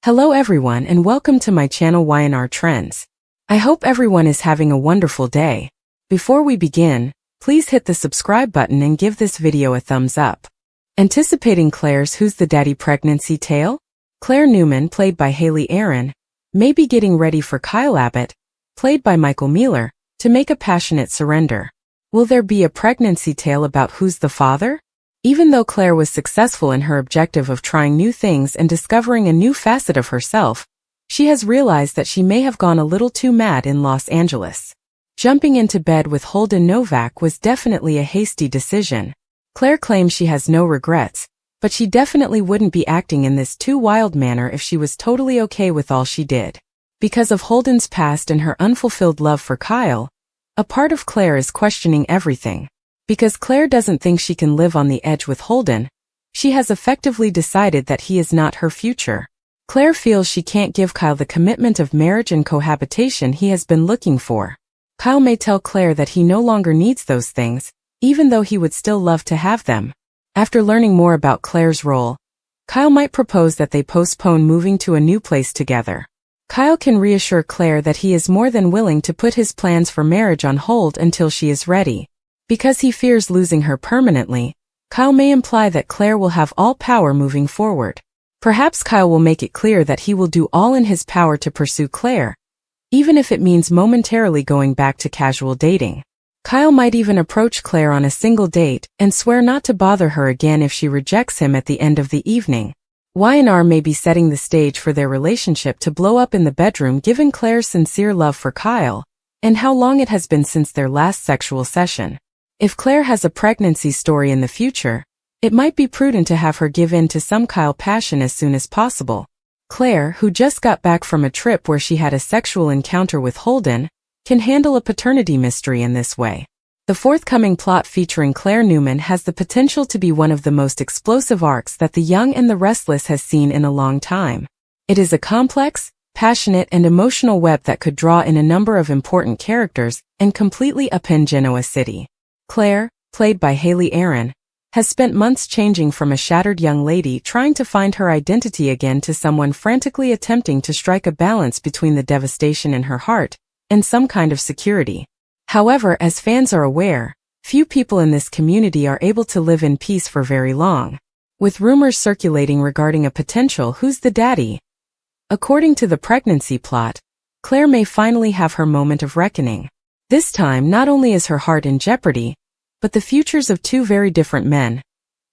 Hello everyone and welcome to my channel Y&R Trends. I hope everyone is having a wonderful day. Before we begin, please hit the subscribe button and give this video a thumbs up. Anticipating Claire's Who's the Daddy pregnancy tale? Claire Newman, played by Haley Aaron, may be getting ready for Kyle Abbott, played by Michael Mealer, to make a passionate surrender. Will there be a pregnancy tale about who's the father? Even though Claire was successful in her objective of trying new things and discovering a new facet of herself, she has realized that she may have gone a little too mad in Los Angeles. Jumping into bed with Holden Novak was definitely a hasty decision. Claire claims she has no regrets, but she definitely wouldn't be acting in this too wild manner if she was totally okay with all she did. Because of Holden's past and her unfulfilled love for Kyle, a part of Claire is questioning everything. Because Claire doesn't think she can live on the edge with Holden, she has effectively decided that he is not her future. Claire feels she can't give Kyle the commitment of marriage and cohabitation he has been looking for. Kyle may tell Claire that he no longer needs those things, even though he would still love to have them. After learning more about Claire's role, Kyle might propose that they postpone moving to a new place together. Kyle can reassure Claire that he is more than willing to put his plans for marriage on hold until she is ready. Because he fears losing her permanently, Kyle may imply that Claire will have all power moving forward. Perhaps Kyle will make it clear that he will do all in his power to pursue Claire, even if it means momentarily going back to casual dating. Kyle might even approach Claire on a single date and swear not to bother her again if she rejects him at the end of the evening. Y&R may be setting the stage for their relationship to blow up in the bedroom given Claire's sincere love for Kyle, and how long it has been since their last sexual session. If Claire has a pregnancy story in the future, it might be prudent to have her give in to some Kyle passion as soon as possible. Claire, who just got back from a trip where she had a sexual encounter with Holden, can handle a paternity mystery in this way. The forthcoming plot featuring Claire Newman has the potential to be one of the most explosive arcs that The Young and the Restless has seen in a long time. It is a complex, passionate and emotional web that could draw in a number of important characters and completely upend Genoa City. Claire, played by Haley Aaron, has spent months changing from a shattered young lady trying to find her identity again to someone frantically attempting to strike a balance between the devastation in her heart and some kind of security. However, as fans are aware, few people in this community are able to live in peace for very long, with rumors circulating regarding a potential Who's the Daddy. According to the pregnancy plot, Claire may finally have her moment of reckoning. This time, not only is her heart in jeopardy, but the futures of two very different men,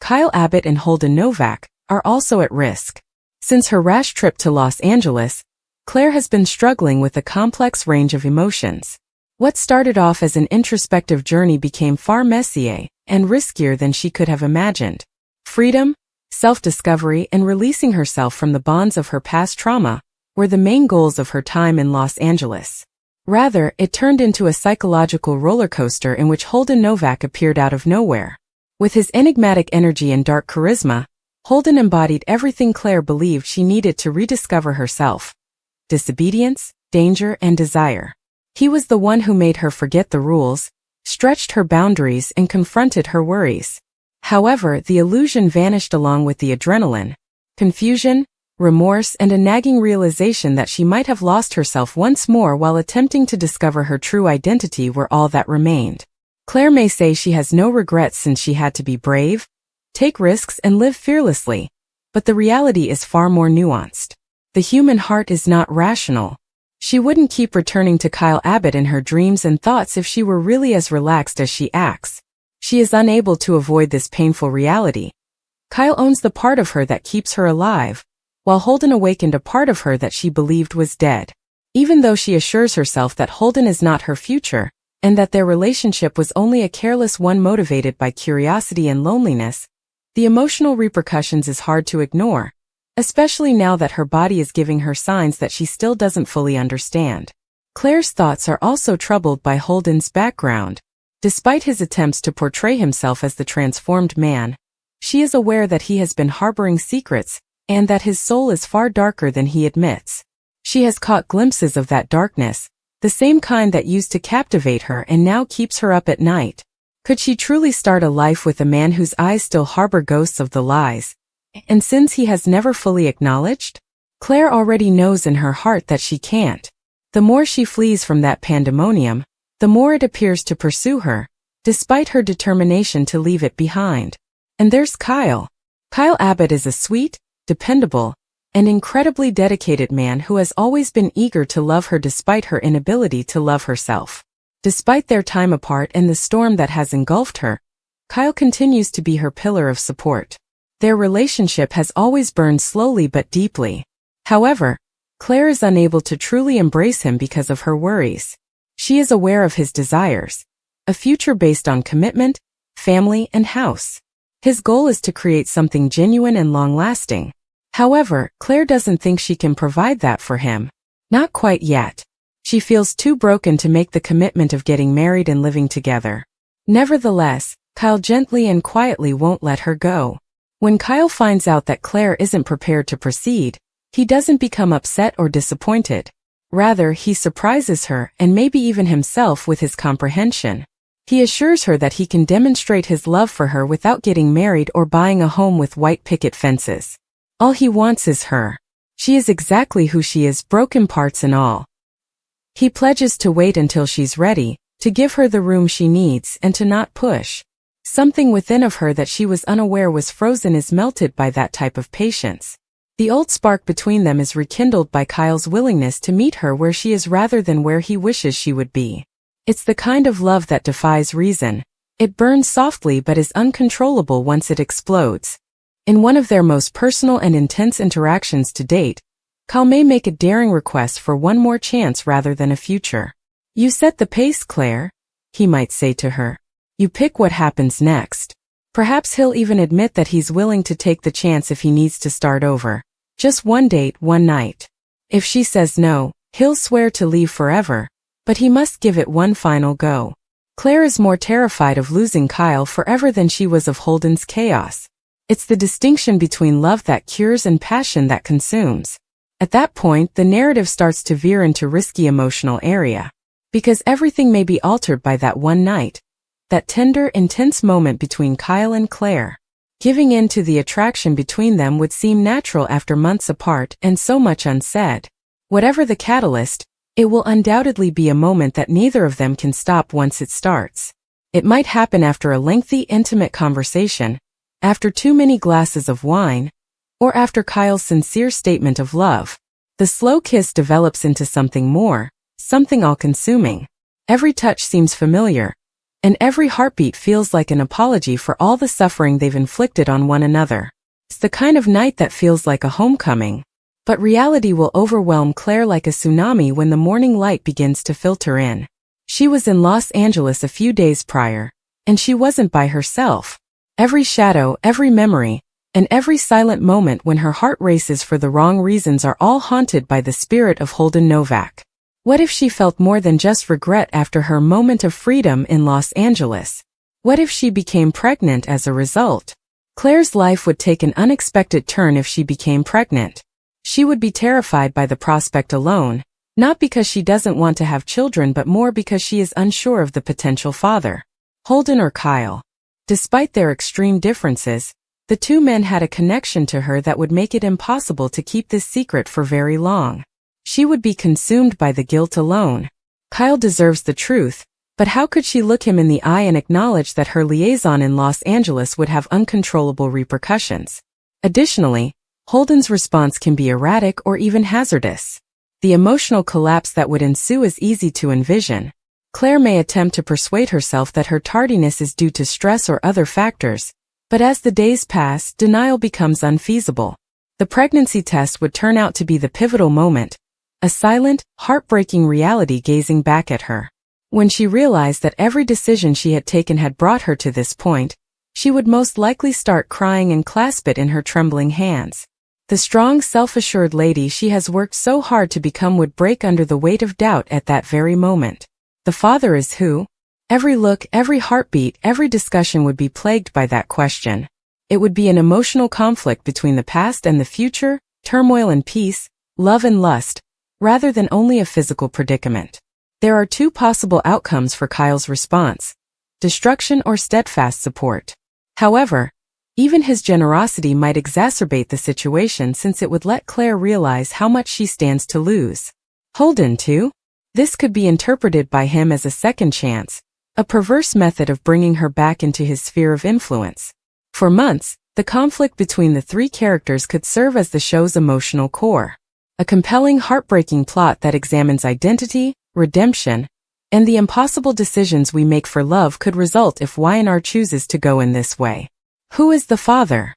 Kyle Abbott and Holden Novak, are also at risk. Since her rash trip to Los Angeles, Claire has been struggling with a complex range of emotions. What started off as an introspective journey became far messier and riskier than she could have imagined. Freedom, self-discovery, and releasing herself from the bonds of her past trauma were the main goals of her time in Los Angeles. Rather, it turned into a psychological roller coaster in which Holden Novak appeared out of nowhere. With his enigmatic energy and dark charisma, Holden embodied everything Claire believed she needed to rediscover herself: disobedience, danger, and desire. He was the one who made her forget the rules, stretched her boundaries, and confronted her worries. However, the illusion vanished along with the adrenaline, confusion, remorse, and a nagging realization that she might have lost herself once more while attempting to discover her true identity were all that remained. Claire may say she has no regrets since she had to be brave, take risks, and live fearlessly, but the reality is far more nuanced. The human heart is not rational. She wouldn't keep returning to Kyle Abbott in her dreams and thoughts if she were really as relaxed as she acts. She is unable to avoid this painful reality. Kyle owns the part of her that keeps her alive, while Holden awakened a part of her that she believed was dead. Even though she assures herself that Holden is not her future, and that their relationship was only a careless one motivated by curiosity and loneliness, the emotional repercussions is hard to ignore, especially now that her body is giving her signs that she still doesn't fully understand. Claire's thoughts are also troubled by Holden's background. Despite his attempts to portray himself as the transformed man, she is aware that he has been harboring secrets, and that his soul is far darker than he admits. She has caught glimpses of that darkness, the same kind that used to captivate her and now keeps her up at night. Could she truly start a life with a man whose eyes still harbor ghosts of the lies and sins he has never fully acknowledged? Claire already knows in her heart that she can't. The more she flees from that pandemonium, the more it appears to pursue her, despite her determination to leave it behind. And there's Kyle. Kyle Abbott is a sweet, dependable, and incredibly dedicated man who has always been eager to love her despite her inability to love herself. Despite their time apart and the storm that has engulfed her, Kyle continues to be her pillar of support. Their relationship has always burned slowly but deeply. However, Claire is unable to truly embrace him because of her worries. She is aware of his desires, a future based on commitment, family, and house. His goal is to create something genuine and long-lasting. However, Claire doesn't think she can provide that for him. Not quite yet. She feels too broken to make the commitment of getting married and living together. Nevertheless, Kyle gently and quietly won't let her go. When Kyle finds out that Claire isn't prepared to proceed, he doesn't become upset or disappointed. Rather, he surprises her and maybe even himself with his comprehension. He assures her that he can demonstrate his love for her without getting married or buying a home with white picket fences. All he wants is her. She is exactly who she is, broken parts and all. He pledges to wait until she's ready, to give her the room she needs and to not push. Something within of her that she was unaware was frozen is melted by that type of patience. The old spark between them is rekindled by Kyle's willingness to meet her where she is rather than where he wishes she would be. It's the kind of love that defies reason. It burns softly but is uncontrollable once it explodes. In one of their most personal and intense interactions to date, Kyle may make a daring request for one more chance rather than a future. "You set the pace, Claire," he might say to her. "You pick what happens next." Perhaps he'll even admit that he's willing to take the chance if he needs to start over. Just one date, one night. If she says no, he'll swear to leave forever, but he must give it one final go. Claire is more terrified of losing Kyle forever than she was of Holden's chaos. It's the distinction between love that cures and passion that consumes. At that point, the narrative starts to veer into risky emotional area. Because everything may be altered by that one night, that tender, intense moment between Kyle and Claire. Giving in to the attraction between them would seem natural after months apart and so much unsaid. Whatever the catalyst, it will undoubtedly be a moment that neither of them can stop once it starts. It might happen after a lengthy, intimate conversation, after too many glasses of wine, or after Kyle's sincere statement of love. The slow kiss develops into something more, something all-consuming. Every touch seems familiar, and every heartbeat feels like an apology for all the suffering they've inflicted on one another. It's the kind of night that feels like a homecoming. But reality will overwhelm Claire like a tsunami when the morning light begins to filter in. She was in Los Angeles a few days prior, and she wasn't by herself. Every shadow, every memory, and every silent moment when her heart races for the wrong reasons are all haunted by the spirit of Holden Novak. What if she felt more than just regret after her moment of freedom in Los Angeles? What if she became pregnant as a result? Claire's life would take an unexpected turn if she became pregnant. She would be terrified by the prospect alone, not because she doesn't want to have children but more because she is unsure of the potential father. Holden or Kyle. Despite their extreme differences, the two men had a connection to her that would make it impossible to keep this secret for very long. She would be consumed by the guilt alone. Kyle deserves the truth, but how could she look him in the eye and acknowledge that her liaison in Los Angeles would have uncontrollable repercussions? Additionally, Holden's response can be erratic or even hazardous. The emotional collapse that would ensue is easy to envision. Claire may attempt to persuade herself that her tardiness is due to stress or other factors, but as the days pass, denial becomes unfeasible. The pregnancy test would turn out to be the pivotal moment, a silent, heartbreaking reality gazing back at her. When she realized that every decision she had taken had brought her to this point, she would most likely start crying and clasp it in her trembling hands. The strong, self-assured lady she has worked so hard to become would break under the weight of doubt at that very moment. The father is who? Every look, every heartbeat, every discussion would be plagued by that question. It would be an emotional conflict between the past and the future, turmoil and peace, love and lust, rather than only a physical predicament. There are two possible outcomes for Kyle's response: destruction or steadfast support. However, Even his generosity might exacerbate the situation since it would let Claire realize how much she stands to lose. Holden, too? This could be interpreted by him as a second chance, a perverse method of bringing her back into his sphere of influence. For months, the conflict between the three characters could serve as the show's emotional core. A compelling, heartbreaking plot that examines identity, redemption, and the impossible decisions we make for love could result if Y&R chooses to go in this way. Who is the father?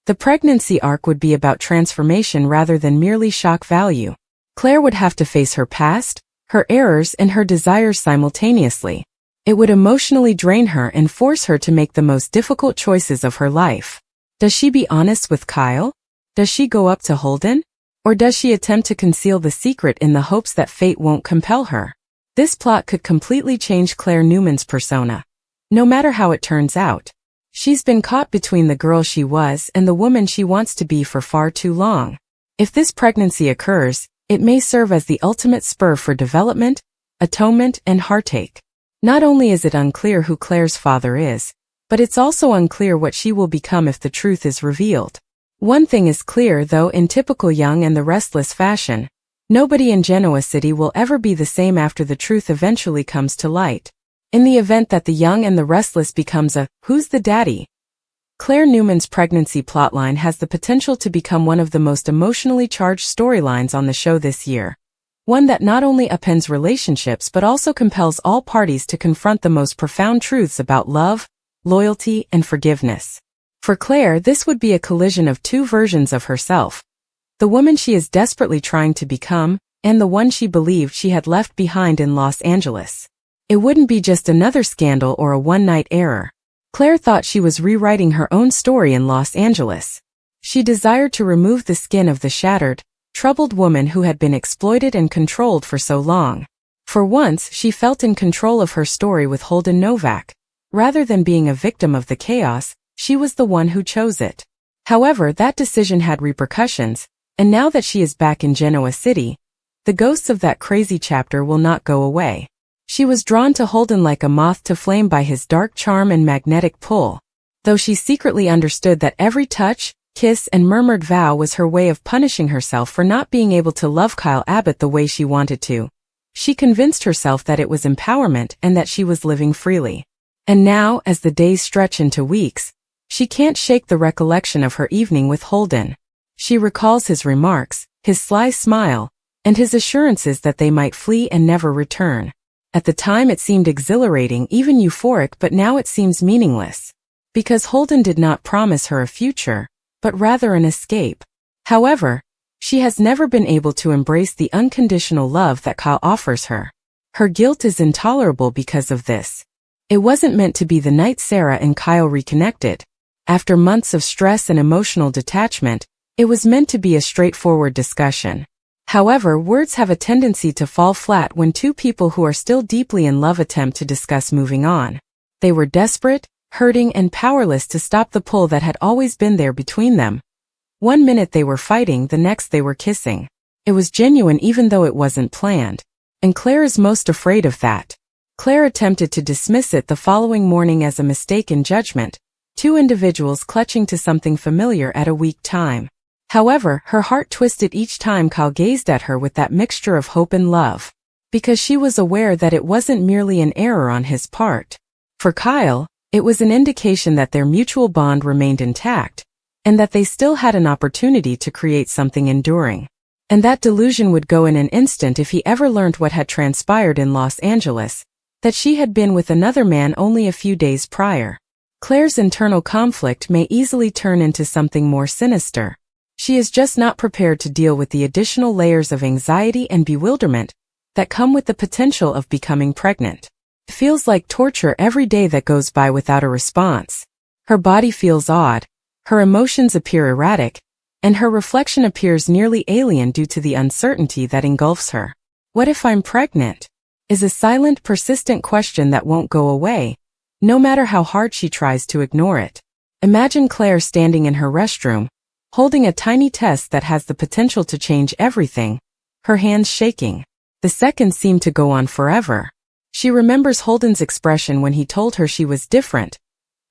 The pregnancy arc would be about transformation rather than merely shock value. Claire would have to face her past, her errors, and her desires simultaneously. It would emotionally drain her and force her to make the most difficult choices of her life. Does she be honest with Kyle? Does she go up to Holden? Or does she attempt to conceal the secret in the hopes that fate won't compel her? This plot could completely change Claire Newman's persona. No matter how it turns out, she's been caught between the girl she was and the woman she wants to be for far too long. If this pregnancy occurs, it may serve as the ultimate spur for development, atonement, and heartache. Not only is it unclear who Claire's father is, but it's also unclear what she will become if the truth is revealed. One thing is clear, though, in typical Young and the Restless fashion, nobody in Genoa City will ever be the same after the truth eventually comes to light. In the event that the Young and the Restless becomes a "Who's the Daddy?", Claire Newman's pregnancy plotline has the potential to become one of the most emotionally charged storylines on the show this year. One that not only upends relationships but also compels all parties to confront the most profound truths about love, loyalty, and forgiveness. For Claire, this would be a collision of two versions of herself. The woman she is desperately trying to become, and the one she believed she had left behind in Los Angeles. It wouldn't be just another scandal or a one-night error. Claire thought she was rewriting her own story in Los Angeles. She desired to remove the skin of the shattered, troubled woman who had been exploited and controlled for so long. For once, she felt in control of her story with Holden Novak. Rather than being a victim of the chaos, she was the one who chose it. However, that decision had repercussions, and now that she is back in Genoa City, the ghosts of that crazy chapter will not go away. She was drawn to Holden like a moth to flame by his dark charm and magnetic pull. Though she secretly understood that every touch, kiss, and murmured vow was her way of punishing herself for not being able to love Kyle Abbott the way she wanted to, she convinced herself that it was empowerment and that she was living freely. And now, as the days stretch into weeks, she can't shake the recollection of her evening with Holden. She recalls his remarks, his sly smile, and his assurances that they might flee and never return. At the time it seemed exhilarating, even euphoric, but now it seems meaningless. Because Holden did not promise her a future, but rather an escape. However, she has never been able to embrace the unconditional love that Kyle offers her. Her guilt is intolerable because of this. It wasn't meant to be the night Sarah and Kyle reconnected. After months of stress and emotional detachment, it was meant to be a straightforward discussion. However, words have a tendency to fall flat when two people who are still deeply in love attempt to discuss moving on. They were desperate, hurting, and powerless to stop the pull that had always been there between them. One minute they were fighting, the next they were kissing. It was genuine even though it wasn't planned. And Claire is most afraid of that. Claire attempted to dismiss it the following morning as a mistake in judgment, two individuals clutching to something familiar at a weak time. However, her heart twisted each time Kyle gazed at her with that mixture of hope and love. Because she was aware that it wasn't merely an error on his part. For Kyle, it was an indication that their mutual bond remained intact, and that they still had an opportunity to create something enduring. And that delusion would go in an instant if he ever learned what had transpired in Los Angeles, that she had been with another man only a few days prior. Claire's internal conflict may easily turn into something more sinister. She is just not prepared to deal with the additional layers of anxiety and bewilderment that come with the potential of becoming pregnant. It feels like torture every day that goes by without a response. Her body feels odd, her emotions appear erratic, and her reflection appears nearly alien due to the uncertainty that engulfs her. What if I'm pregnant? Is a silent, persistent question that won't go away, no matter how hard she tries to ignore it. Imagine Claire standing in her restroom, holding a tiny test that has the potential to change everything, her hands shaking. The seconds seem to go on forever. She remembers Holden's expression when he told her she was different,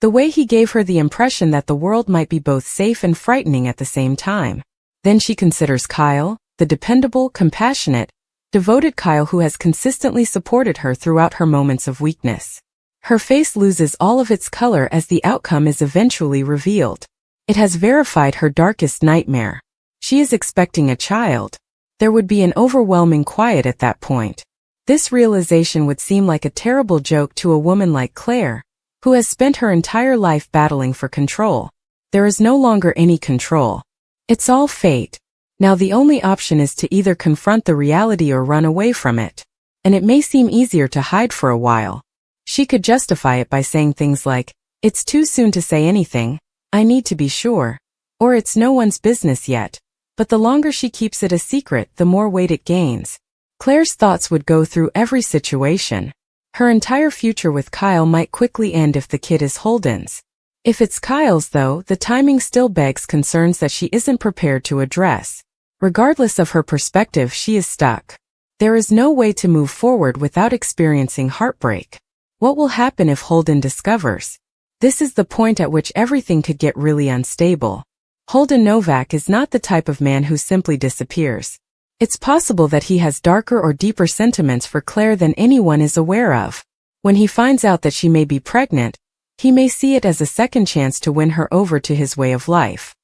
The way he gave her the impression that the world might be both safe and frightening at the same time. Then she considers Kyle, the dependable, compassionate, devoted Kyle who has consistently supported her throughout her moments of weakness. Her face loses all of its color as the outcome is eventually revealed. It has verified her darkest nightmare. She is expecting a child. There would be an overwhelming quiet at that point. This realization would seem like a terrible joke to a woman like Claire, who has spent her entire life battling for control. There is no longer any control. It's all fate. Now the only option is to either confront the reality or run away from it. And it may seem easier to hide for a while. She could justify it by saying things like, "It's too soon to say anything, I need to be sure," or "It's no one's business yet." But the longer she keeps it a secret, the more weight it gains. Claire's thoughts would go through every situation. Her entire future with Kyle might quickly end if the kid is Holden's. If it's Kyle's though, the timing still begs concerns that she isn't prepared to address. Regardless of her perspective, she is stuck. There is no way to move forward without experiencing heartbreak. What will happen if Holden discovers? This is the point at which everything could get really unstable. Holden Novak is not the type of man who simply disappears. It's possible that he has darker or deeper sentiments for Claire than anyone is aware of. When he finds out that she may be pregnant, he may see it as a second chance to win her over to his way of life.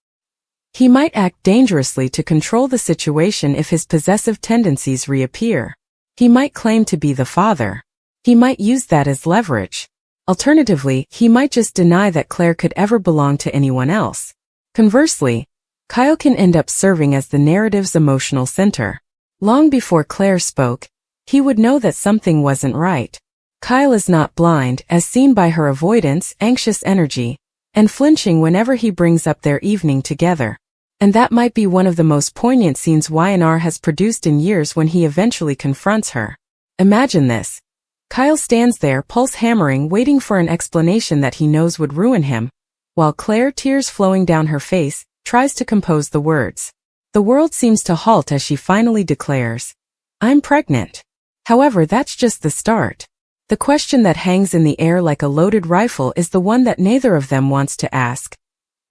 He might act dangerously to control the situation if his possessive tendencies reappear. He might claim to be the father. He might use that as leverage. Alternatively, he might just deny that Claire could ever belong to anyone else. Conversely, Kyle can end up serving as the narrative's emotional center. Long before Claire spoke, he would know that something wasn't right. Kyle is not blind, as seen by her avoidance, anxious energy, and flinching whenever he brings up their evening together. And that might be one of the most poignant scenes Y&R has produced in years when he eventually confronts her. Imagine this. Kyle stands there, pulse hammering, waiting for an explanation that he knows would ruin him, while Claire, tears flowing down her face, tries to compose the words. The world seems to halt as she finally declares, "I'm pregnant." However, that's just the start. The question that hangs in the air like a loaded rifle is the one that neither of them wants to ask.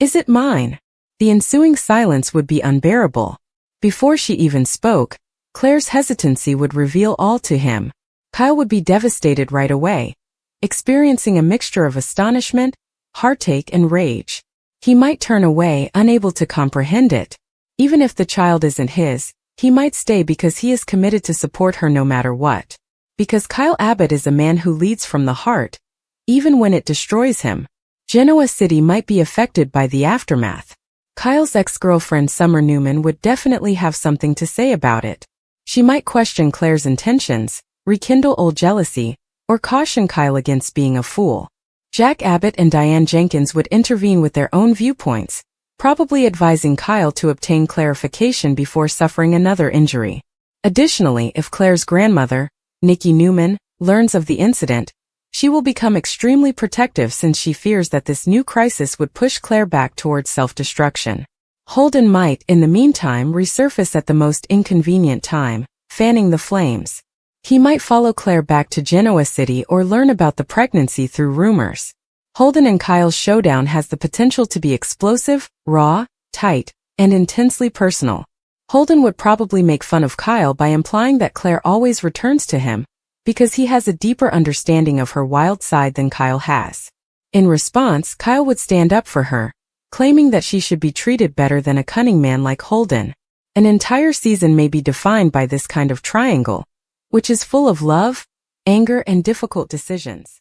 Is it mine? The ensuing silence would be unbearable. Before she even spoke, Claire's hesitancy would reveal all to him. Kyle would be devastated right away, experiencing a mixture of astonishment, heartache, and rage. He might turn away, unable to comprehend it. Even if the child isn't his, he might stay because he is committed to support her no matter what. Because Kyle Abbott is a man who leads from the heart, even when it destroys him. Genoa City might be affected by the aftermath. Kyle's ex-girlfriend Summer Newman would definitely have something to say about it. She might question Claire's intentions, rekindle old jealousy, or caution Kyle against being a fool. Jack Abbott and Diane Jenkins would intervene with their own viewpoints, probably advising Kyle to obtain clarification before suffering another injury. Additionally, if Claire's grandmother, Nikki Newman, learns of the incident, she will become extremely protective since she fears that this new crisis would push Claire back towards self-destruction. Holden might, in the meantime, resurface at the most inconvenient time, fanning the flames. He might follow Claire back to Genoa City or learn about the pregnancy through rumors. Holden and Kyle's showdown has the potential to be explosive, raw, tight, and intensely personal. Holden would probably make fun of Kyle by implying that Claire always returns to him, because he has a deeper understanding of her wild side than Kyle has. In response, Kyle would stand up for her, claiming that she should be treated better than a cunning man like Holden. An entire season may be defined by this kind of triangle, which is full of love, anger, and difficult decisions.